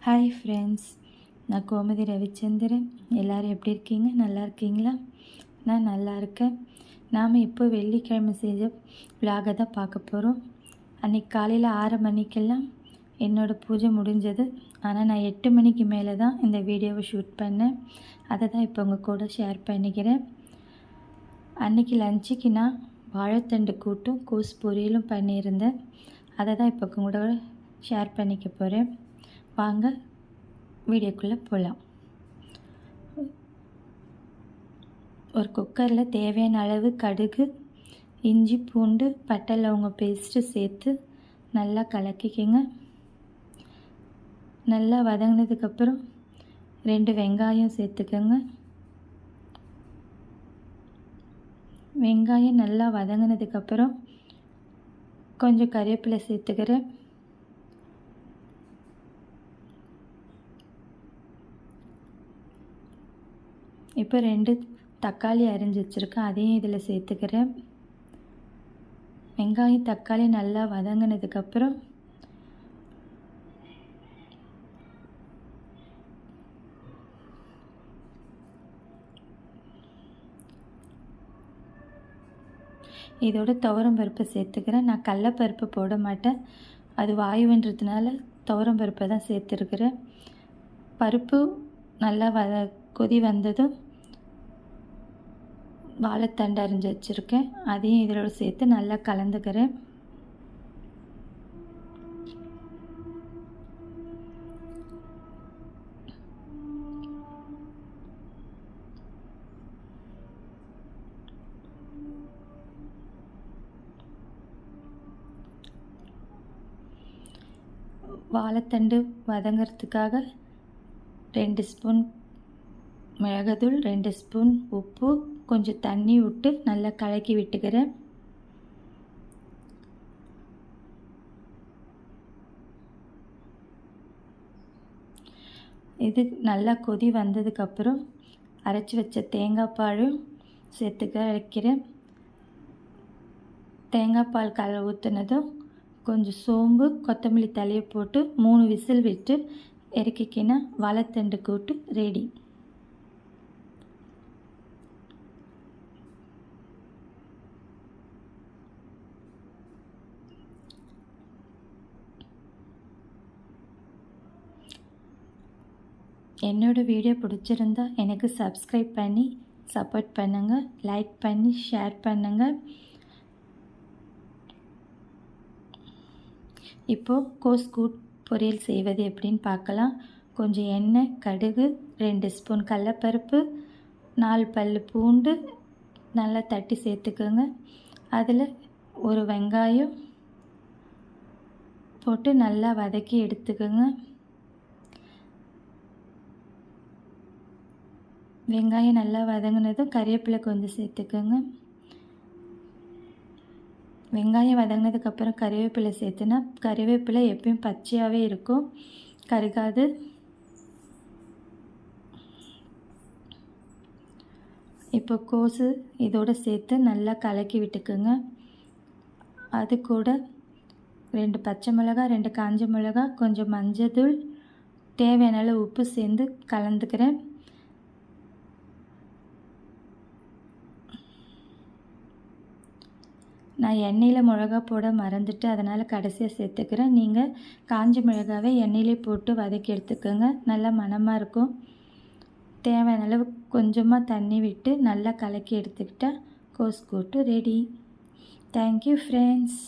Hi friends, நான் கோமதி ரவிச்சந்திரன். எல்லோரும் எப்படி இருக்கீங்க? நல்லா இருக்கீங்களா? நான் நல்லா இருக்கேன். நாம் இப்போ வெள்ளிக்கிழமை செஞ்ச விலாகை தான் பார்க்க போகிறோம். அன்றைக்கி காலையில் 6 மணிக்கெல்லாம் என்னோடய பூஜை முடிஞ்சது. ஆனால் நான் 8 மணிக்கு மேலே தான் இந்த வீடியோவை ஷூட் பண்ணேன். அதை தான் இப்போ உங்கள் கூட ஷேர் பண்ணிக்கிறேன். அன்றைக்கி லஞ்சுக்கு நான் வாழைத்தண்டு கூட்டும் கோஸ் பொரியலும் பண்ணியிருந்தேன். அதை தான் இப்போ உங்களோட ஷேர் பண்ணிக்க போகிறேன். வாங்க வீடியோக்குள்ளே போகலாம். ஒரு குக்கரில் தேவையான அளவு கடுகு, இஞ்சி பூண்டு பட்டை லவங்க பேஸ்ட்டு சேர்த்து நல்லா கலக்கிக்கங்க. நல்லா வதங்கினதுக்கப்புறம் 2 வெங்காயம் சேர்த்துக்கோங்க. வெங்காயம் நல்லா வதங்கினதுக்கப்புறம் கொஞ்சம் கறிவேப்பிலை சேர்த்துக்கிறேன். இப்போ 2 தக்காளி அரிஞ்சு வச்சுருக்கேன், அதையும் இதில் சேர்த்துக்கிறேன். வெங்காயம் தக்காளி நல்லா வதங்கினதுக்கப்புறம் இதோட துவரம் பருப்பை சேர்த்துக்கிறேன். நான் கடலைப்பருப்பு போட மாட்டேன், அது வாயுன்றதுனால துவரம் பருப்பை தான் சேர்த்துருக்கிறேன். பருப்பு நல்லா கொதி வந்ததும் வாழைத்தண்டு அரிஞ்சு வச்சுருக்கேன், அதையும் இதோட சேர்த்து நல்லா கலந்துக்கிறேன். வாழைத்தண்டு வதங்கிறதுக்காக 2 ஸ்பூன் மிளகாத்தூள், 2 ஸ்பூன் உப்பு, கொஞ்சம் தண்ணி விட்டு நல்லா கலக்கி விட்டுக்கிறேன். இது நல்லா கொதி வந்ததுக்கப்புறம் அரைச்சி வச்ச தேங்காய் பாலும் வைக்கிறேன். தேங்காய் பால் ஊற்றுனதும் கொஞ்சம் சோம்பு, கொத்தமல்லி தழையை போட்டு 3 விசில் விட்டு இறக்கிக்கினா வாழைத்தண்டு கூட்டு ரெடி. என்னோடய வீடியோ பிடிச்சிருந்தா எனக்கு சப்ஸ்கிரைப் பண்ணி சப்போர்ட் பண்ணுங்கள், லைக் பண்ணி ஷேர் பண்ணுங்கள். இப்போது கோஸ் கூட் பொரியல் செய்வது எப்படின்னு பார்க்கலாம். கொஞ்சம் எண்ணெய், கடுகு, 2 ஸ்பூன் கடலைப்பருப்பு, 4 பல் பூண்டு நல்லா தட்டி சேர்த்துக்கோங்க. அதில் ஒரு வெங்காயம் போட்டு நல்லா வதக்கி எடுத்துக்கோங்க. வெங்காயம் நல்லா வதங்கினதும் கறிவேப்பிலை கொஞ்சம் சேர்த்துக்கோங்க. வெங்காயம் வதங்கினதுக்கப்புறம் கறிவேப்பிலை சேர்த்துனா கறிவேப்பிலை எப்பயும் பச்சையாகவே இருக்கும், கருகாது. இப்போ கோஸு இதோடு சேர்த்து நல்லா கலக்கி விட்டுக்குங்க. அது கூட 2 பச்சை மிளகாய், 2 காஞ்ச மிளகாய், கொஞ்சம் மஞ்சள், தேவையான அளவு உப்பு சேர்ந்து கலந்துக்கிறேன். நான் எண்ணெயில் மிளகா போட மறந்துட்டு அதனால் கடைசியாக சேர்த்துக்கிறேன். நீங்கள் காஞ்ச மிளகாவை எண்ணெயிலே போட்டு வதக்கி எடுத்துக்கோங்க, நல்லா மணமாக இருக்கும். தேவையான அளவு கொஞ்சமாக தண்ணி விட்டு நல்லா கலக்கி எடுத்துக்கிட்டால் கோஸ் கூட்டு ரெடி. Thank you friends.